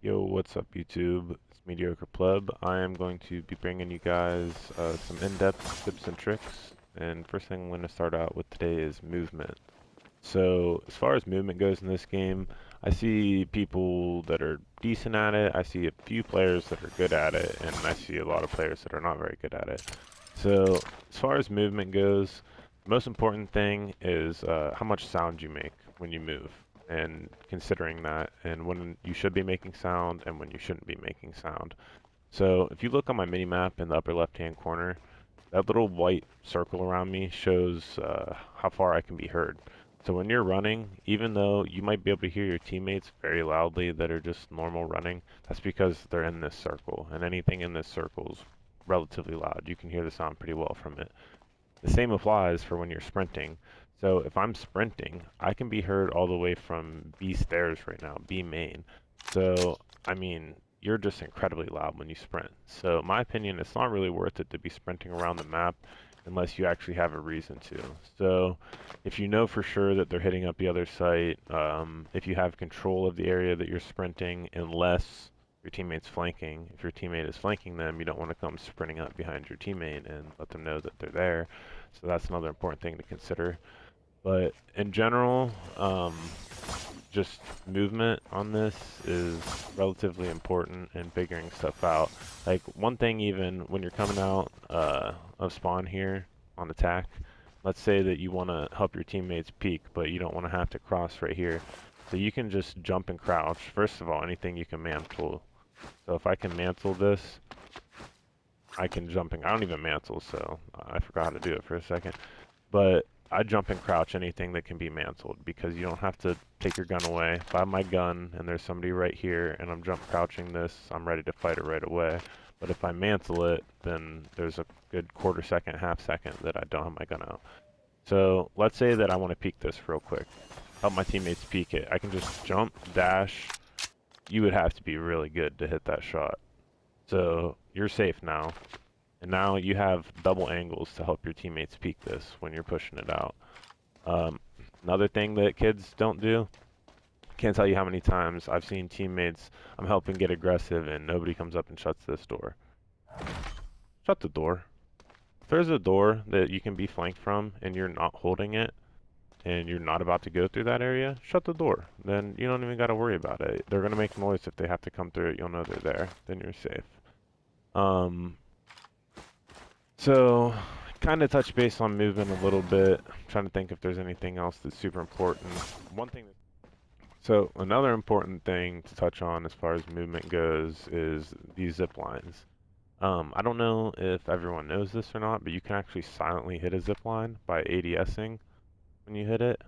Yo, what's up YouTube? It's Mediocre Pleb. I am going to be bringing you guys some in-depth tips and tricks. And first thing I'm going to start out with today is movement. So as far as movement goes in this game, I see people that are decent at it. I see a few players that are good at it, and I see a lot of players that are not very good at it. So as far as movement goes, the most important thing is how much sound you make when you move, and considering that, and when you should be making sound and when you shouldn't be making sound. So if you look on my mini map in the upper left-hand corner, that little white circle around me shows how far I can be heard. So when you're running, even though you might be able to hear your teammates very loudly that are just normal running, that's because they're in this circle, and anything in this circle is relatively loud. You can hear the sound pretty well from it. The same applies for when you're sprinting. So if I'm sprinting, I can be heard all the way from B stairs right now, B main. So, I mean, you're just incredibly loud when you sprint. So, my opinion, it's not really worth it to be sprinting around the map unless you actually have a reason to. So, if you know for sure that they're hitting up the other site, if you have control of the area that you're sprinting, unless your teammate's flanking. If your teammate is flanking them, you don't want to come sprinting up behind your teammate and let them know that they're there. So that's another important thing to consider. But in general, just movement on this is relatively important in figuring stuff out. Like one thing, even when you're coming out of spawn here on attack, let's say that you want to help your teammates peek, but you don't want to have to cross right here. So you can just jump and crouch. First of all, anything you can mantle. So if I can mantle this, I can jump and I don't even mantle, so I forgot how to do it for a second. But I jump and crouch anything that can be mantled because you don't have to take your gun away. If I have my gun and there's somebody right here and I'm jump crouching this, I'm ready to fight it right away. But if I mantle it, then there's a good quarter second, half second that I don't have my gun out. So let's say that I want to peek this real quick. Help my teammates peek it. I can just jump, dash. You would have to be really good to hit that shot. So you're safe now. And now you have double angles to help your teammates peek this when you're pushing it out. Um, Another thing that kids don't do, can't tell you how many times I've seen teammates, I'm helping get aggressive and nobody comes up and shuts this door. Shut the door. If there's a door that you can be flanked from and you're not holding it and you're not about to go through that area, shut the door. Then you don't even got to worry about it. They're going to make noise if they have to come through it. You'll know they're there. Then you're safe. Um, So, kind of touch base on movement a little bit. I'm trying to think if there's anything else that's super important. One thing so another important thing to touch on as far as movement goes is these zip lines. I don't know if everyone knows this or not, but you can actually silently hit a zip line by ADSing when you hit it,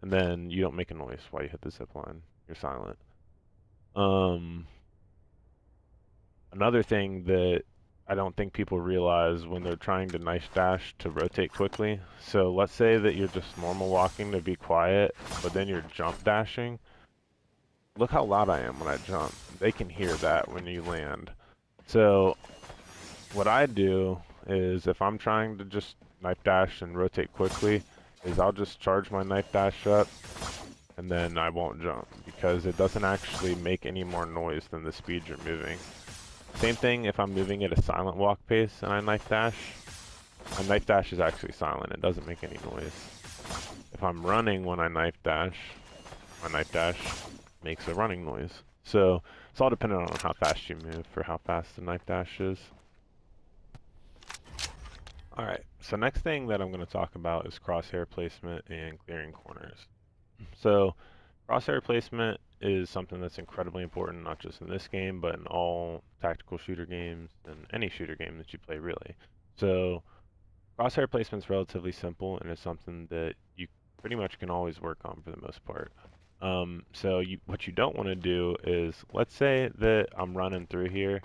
and then you don't make a noise while you hit the zip line. You're silent. Um, Another thing that I don't think people realize when they're trying to knife dash to rotate quickly. So let's say that you're just normal walking to be quiet, but then you're jump dashing. Look how loud I am when I jump. They can hear that when you land. So what I do is if I'm trying to just knife dash and rotate quickly, is I'll just charge my knife dash up and then I won't jump because it doesn't actually make any more noise than the speed you're moving. Same thing if I'm moving at a silent walk pace and I knife dash. My knife dash is actually silent. It doesn't make any noise. If I'm running when I knife dash, my knife dash makes a running noise. So it's all dependent on how fast you move for how fast the knife dash is. Alright, so next thing that I'm going to talk about is crosshair placement and clearing corners. So crosshair placement is something that's incredibly important, not just in this game, but in all tactical shooter games and any shooter game that you play, really. So, crosshair placement is relatively simple, and it's something that you pretty much can always work on for the most part. What you don't want to do is, let's say that I'm running through here,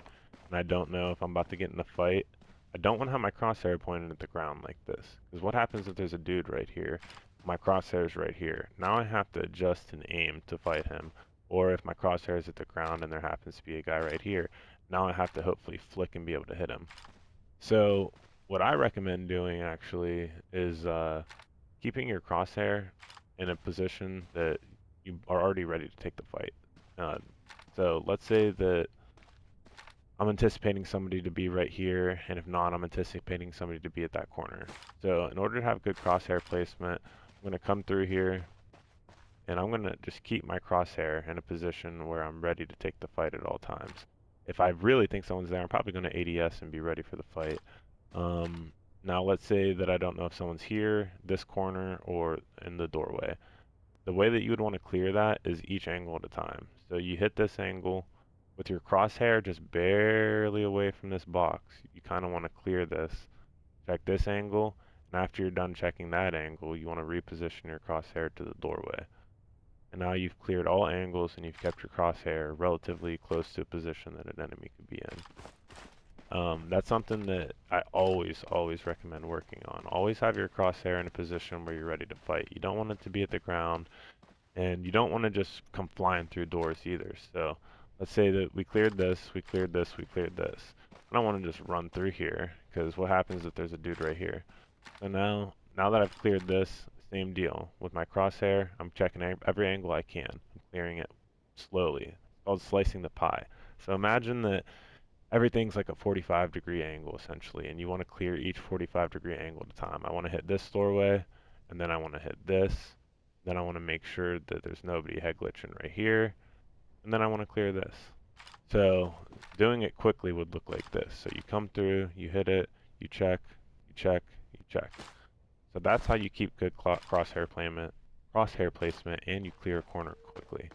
and I don't know if I'm about to get in a fight. I don't want to have my crosshair pointed at the ground like this, because what happens if there's a dude right here? My crosshair is right here. Now I have to adjust and aim to fight him. Or if my crosshair is at the ground and there happens to be a guy right here, now I have to hopefully flick and be able to hit him. So what I recommend doing actually is keeping your crosshair in a position that you are already ready to take the fight. Uh, So let's say that I'm anticipating somebody to be right here, and if not, I'm anticipating somebody to be at that corner. So in order to have good crosshair placement, I'm going to come through here, and I'm going to just keep my crosshair in a position where I'm ready to take the fight at all times. If I really think someone's there, I'm probably going to ADS and be ready for the fight. Now let's say that I don't know if someone's here, this corner, or in the doorway. The way that you would want to clear that is each angle at a time. So you hit this angle with your crosshair just barely away from this box. You kind of want to clear this, check this angle, and after you're done checking that angle, you want to reposition your crosshair to the doorway. And now you've cleared all angles and you've kept your crosshair relatively close to a position that an enemy could be in. That's something that I always recommend working on. Always have your crosshair in a position where you're ready to fight. You don't want it to be at the ground, and you don't want to just come flying through doors either. So let's say that we cleared this, we cleared this, we cleared this. I don't want to just run through here, because what happens if there's a dude right here? So now that I've cleared this, same deal. With my crosshair, I'm checking every angle I can. I'm clearing it slowly. It's called slicing the pie. So imagine that everything's like a 45-degree angle essentially, and you want to clear each 45-degree angle at a time. I want to hit this doorway, and then I want to hit this. Then I want to make sure that there's nobody head glitching right here, and then I want to clear this. So doing it quickly would look like this. So you come through, you hit it, you check, you check, you check. So that's how you keep good crosshair placement, and you clear a corner quickly.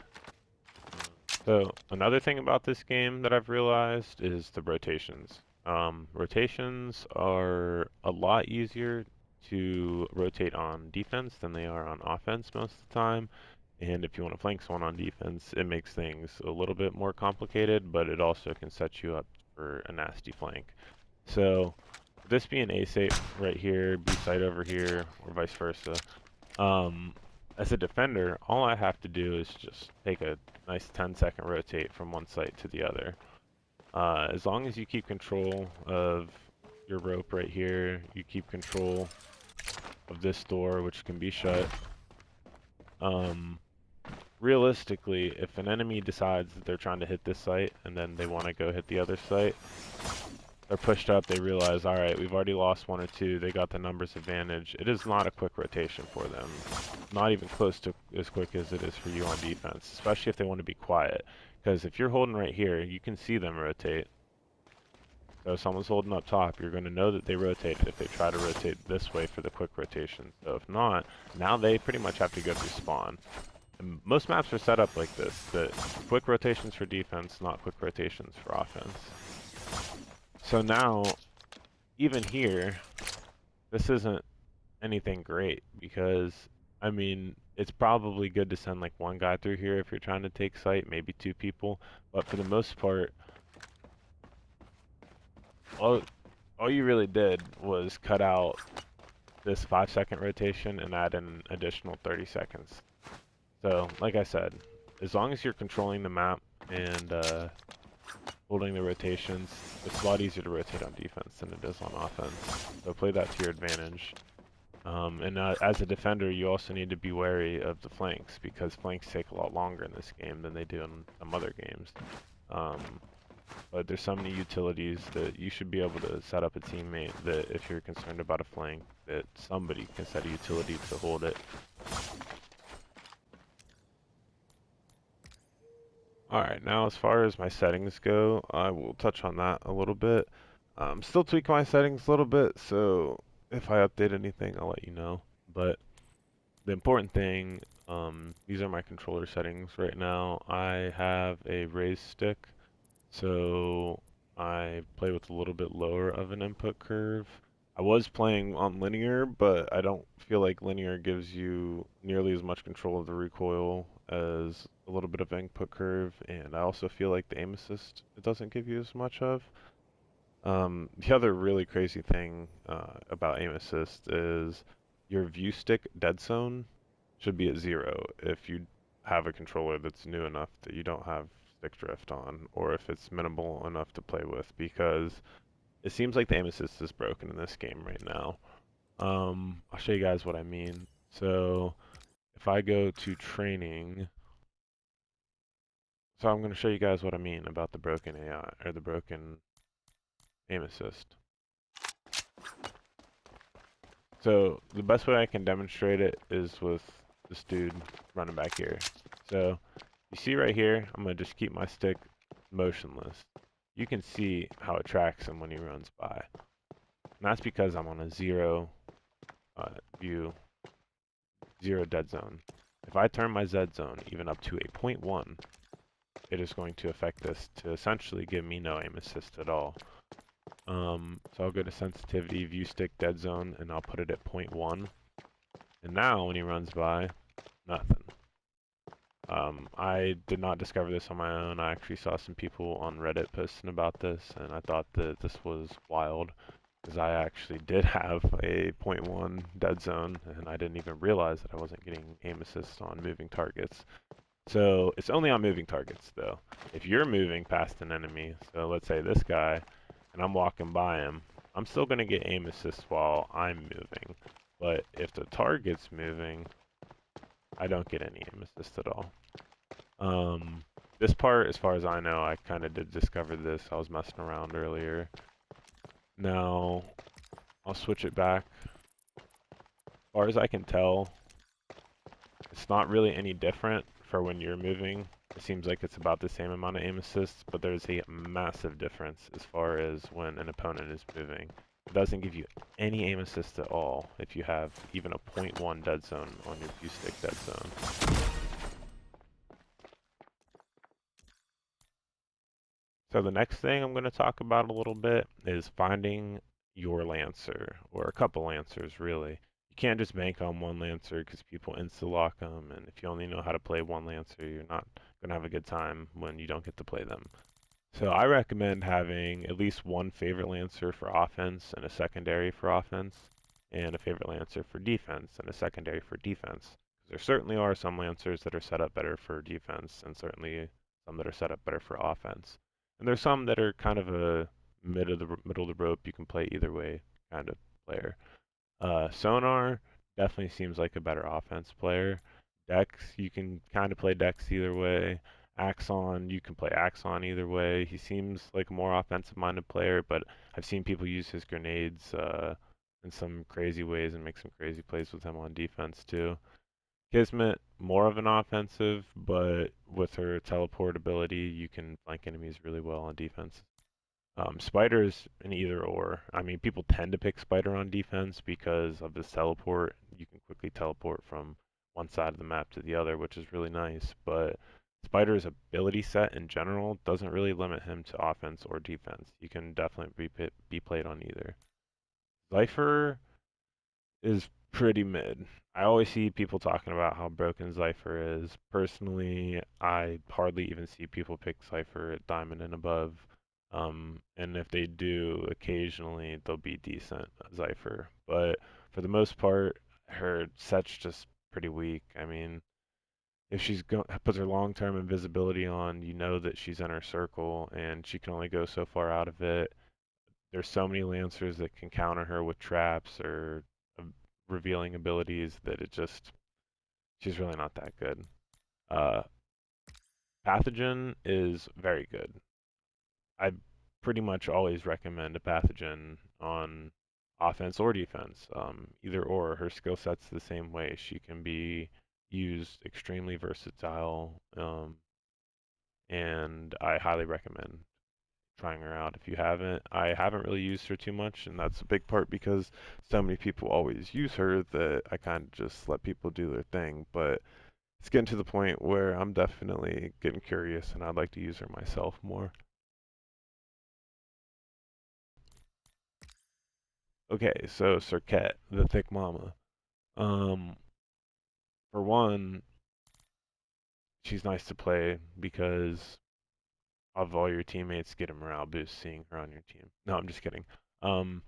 So another thing about this game that I've realized is the rotations. Rotations are a lot easier to rotate on defense than they are on offense most of the time. And if you want to flank someone on defense, it makes things a little bit more complicated, but it also can set you up for a nasty flank. So this being A site right here, B site over here, or vice versa, as a defender, all I have to do is just take a nice 10-second rotate from one site to the other. As long as you keep control of your rope right here, you keep control of this door, which can be shut. Realistically, if an enemy decides that they're trying to hit this site and then they want to go hit the other site, they're pushed up, they realize, all right, we've already lost one or two, they got the numbers advantage. It is not a quick rotation for them. Not even close to as quick as it is for you on defense, especially if they want to be quiet. Because if you're holding right here, you can see them rotate. So if someone's holding up top, you're going to know that they rotated if they try to rotate this way for the quick rotation. So if not, now they pretty much have to go through spawn. And most maps are set up like this, that quick rotations for defense, not quick rotations for offense. So now, even here, this isn't anything great because, I mean, it's probably good to send like one guy through here if you're trying to take site, maybe two people, but for the most part, all you really did was cut out this 5-second rotation and add an additional 30 seconds. So, like I said, as long as you're controlling the map and holding the rotations, it's a lot easier to rotate on defense than it is on offense. So play that to your advantage. And as a defender, you also need to be wary of the flanks because flanks take a lot longer in this game than they do in some other games. But there's so many utilities that you should be able to set up a teammate that if you're concerned about a flank, that somebody can set a utility to hold it. Alright, now as far as my settings go, I will touch on that a little bit. Still tweak my settings a little bit, so if I update anything, I'll let you know. But the important thing, these are my controller settings right now. I have a raised stick, so I play with a little bit lower of an input curve. I was playing on linear, but I don't feel like linear gives you nearly as much control of the recoil as a little bit of input curve, and I also feel like the aim assist it doesn't give you as much of. The other really crazy thing about aim assist is your view stick dead zone should be at 0 if you have a controller that's new enough that you don't have stick drift on, or if it's minimal enough to play with, because it seems like the aim assist is broken in this game right now. I'll show you guys what I mean. So if I go to training, So I'm going to show you guys what I mean about the broken AI, or the broken aim assist. So the best way I can demonstrate it is with this dude running back here. So you see right here, I'm going to just keep my stick motionless. You can see how it tracks him when he runs by. And that's because I'm on a zero view, zero dead zone. If I turn my Z zone even up to a 0.1, it is going to affect this to essentially give me no aim assist at all. So I'll go to sensitivity, view stick dead zone, and I'll put it at 0.1. And now when he runs by, nothing. I did not discover this on my own. I actually saw some people on Reddit posting about this, and I thought that this was wild, because I actually did have a 0.1 dead zone, and I didn't even realize that I wasn't getting aim assist on moving targets. So it's only on moving targets, though. If you're moving past an enemy, so let's say this guy, and I'm walking by him, I'm still going to get aim assist while I'm moving. But if the target's moving, I don't get any aim assist at all. This part, as far as I know, I kind of did discover this. I was messing around earlier. Now, I'll switch it back. As far as I can tell, it's not really any different for when you're moving. It seems like it's about the same amount of aim assists, but there's a massive difference as far as when an opponent is moving. It doesn't give you any aim assist at all if you have even a 0.1 dead zone on your view stick dead zone. So the next thing I'm going to talk about a little bit is finding your Lancer, or a couple Lancers really. You can't just bank on one Lancer because people insta-lock them, and if you only know how to play one Lancer, you're not going to have a good time when you don't get to play them. So I recommend having at least one favorite Lancer for offense and a secondary for offense, and a favorite Lancer for defense and a secondary for defense. There certainly are some Lancers that are set up better for defense, and certainly some that are set up better for offense. And there's some that are kind of a middle of the rope. You can play either way kind of player. Sonar definitely seems like a better offense player. Dex, you can kind of play Dex either way. Axon, you can play Axon either way. He seems like a more offensive-minded player, but I've seen people use his grenades in some crazy ways and make some crazy plays with him on defense too. Kismet, more of an offensive, but with her teleport ability, you can flank enemies really well on defense. Spider's an either or. I mean, people tend to pick Spider on defense because of his teleport. You can quickly teleport from one side of the map to the other, which is really nice. But Spider's ability set in general doesn't really limit him to offense or defense. You can definitely be played on either. Zypher is pretty mid. I always see people talking about how broken Zypher is. Personally, I hardly even see people pick Zypher at Diamond and above. And if they do, occasionally they'll be decent Zypher. But for the most part, her set's just pretty weak. I mean, if puts her long-term invisibility on, you know that she's in her circle, and she can only go so far out of it. There's so many Lancers that can counter her with traps or uh, revealing abilities that she's really not that good. Uh, Pathogen is very good. I pretty much always recommend a Pathogen on offense or defense, either or. Her skill set's the same way. She can be used extremely versatile, and I highly recommend trying her out if you haven't. I haven't really used her too much, and that's a big part because so many people always use her that I kind of just let people do their thing. But it's getting to the point where I'm definitely getting curious, and I'd like to use her myself more. Okay, so Cirquette, the Thick Mama. Um, for one, she's nice to play because of all your teammates get a morale boost seeing her on your team. No, I'm just kidding. Um,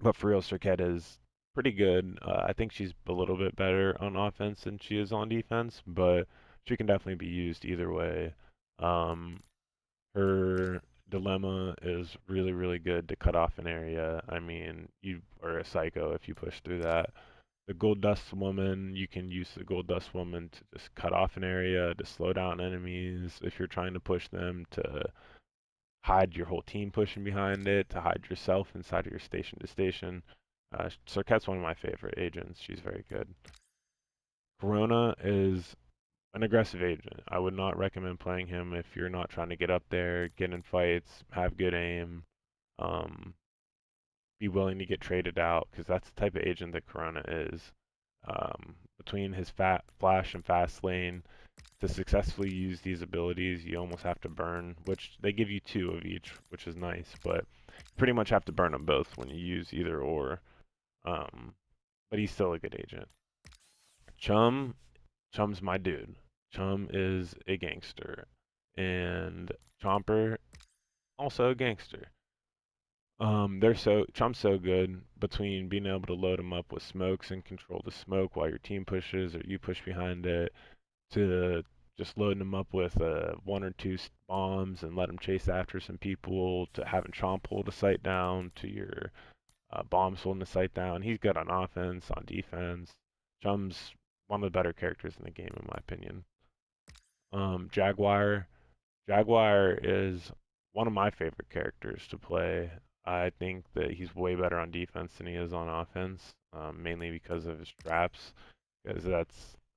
But for real, Cirquette is pretty good. I think she's a little bit better on offense than she is on defense, but she can definitely be used either way. Um, her dilemma is really, really good to cut off an area. I mean, you are a psycho if you push through that. The Gold Dust Woman, you can use the Gold Dust Woman to just cut off an area, to slow down enemies if you're trying to push them, to hide your whole team pushing behind it, to hide yourself inside of your station to station. Serket's one of my favorite agents. She's very good. Corona is an aggressive agent. I would not recommend playing him if you're not trying to get up there, get in fights, have good aim, um, be willing to get traded out, because that's the type of agent that Corona is. Between his flash and fast lane, to successfully use these abilities, you almost have to burn, which they give you 2 of each, which is nice, but you pretty much have to burn them both when you use either or. Um, but he's still a good agent. Chum, Chum's my dude. Chum is a gangster, and Chomper also a gangster. Chum's so good between being able to load them up with smokes and control the smoke while your team pushes or you push behind it, to just loading them up with 1 or 2 bombs and let them chase after some people, to having Chomp hold a site down, to your bombs holding the site down. He's good on offense, on defense. Chum's one of the better characters in the game, in my opinion. Jaguar. Jaguar is one of my favorite characters to play. I think that he's way better on defense than he is on offense, mainly because of his traps. Because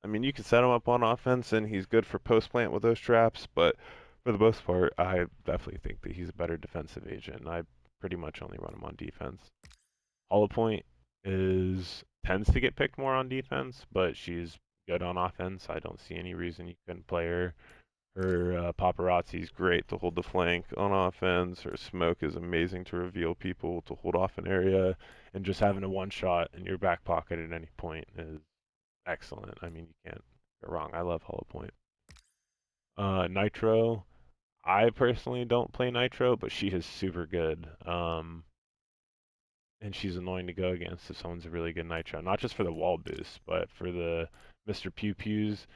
I mean, you can set him up on offense and he's good for post plant with those traps, but for the most part, I definitely think that he's a better defensive agent. I pretty much only run him on defense. Hollow Point tends to get picked more on defense, but she's good on offense. I don't see any reason you couldn't play her. Her paparazzi's great to hold the flank on offense. Her smoke is amazing to reveal people, to hold off an area, and just having a one shot in your back pocket at any point is excellent. I mean, you can't go wrong. I love Hollow Point. Nitro, I personally don't play Nitro, but she is super good. And she's annoying to go against if someone's a really good Nitro. Not just for the wall boost, but for the Mr. Pew Pews.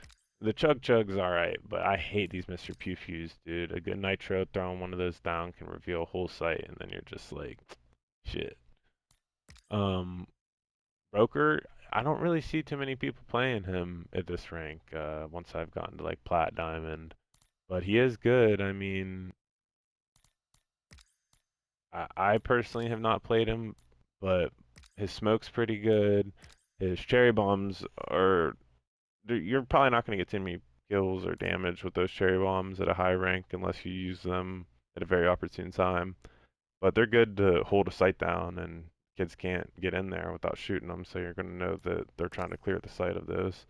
The Chug Chug's alright, but I hate these Mr. Pew Pews, dude. A good Nitro throwing one of those down can reveal a whole site, and then you're just like, shit. Um, Broker, I don't really see too many people playing him at this rank, once I've gotten to like Plat Diamond. But he is good. I mean, I personally have not played him, but his smoke's pretty good. His cherry bombs are. You're probably not going to get too many kills or damage with those cherry bombs at a high rank unless you use them at a very opportune time. But they're good to hold a site down, and kids can't get in there without shooting them, so you're going to know that they're trying to clear the site of those.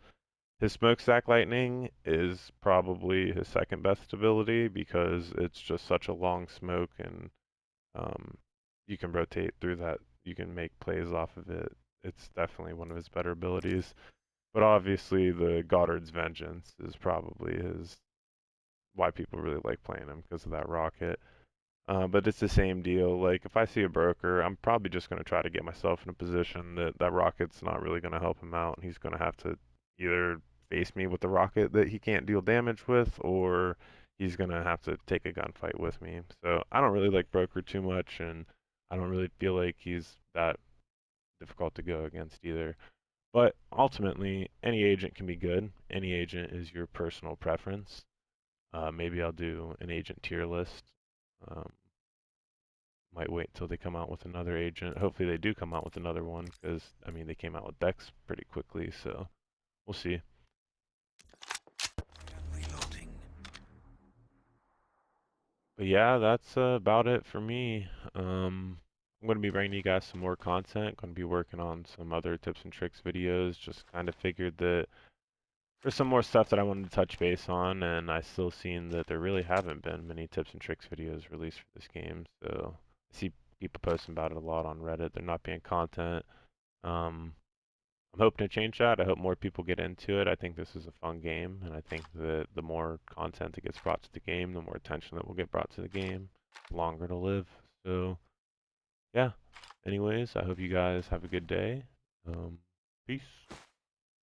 His smokestack lightning is probably his second best ability because it's just such a long smoke, and um, you can rotate through that. You can make plays off of it. It's definitely one of his better abilities. But obviously, the Goddard's Vengeance is probably his why people really like playing him because of that rocket. But it's the same deal. Like if I see a broker, I'm probably just going to try to get myself in a position that that rocket's not really going to help him out, and he's going to have to either face me with the rocket that he can't deal damage with, or he's going to have to take a gunfight with me. So I don't really like broker too much, and I don't really feel like he's that difficult to go against either. But ultimately, any agent can be good. Any agent is your personal preference. Maybe I'll do an agent tier list. Um, might wait until they come out with another agent. Hopefully they do come out with another one because, I mean, they came out with Dex pretty quickly, so we'll see. Reloading. But yeah, that's about it for me. I'm going to be bringing you guys some more content. Going to be working on some other tips and tricks videos. Just kind of figured that there's some more stuff that I wanted to touch base on, and I still seen that there really haven't been many tips and tricks videos released for this game. So I see people posting about it a lot on Reddit. There not being content. Um, I'm hoping to change that. I hope more people get into it. I think this is a fun game, and I think that the more content that gets brought to the game, the more attention that will get brought to the game, the longer to live. So yeah. Anyways, I hope you guys have a good day. Peace.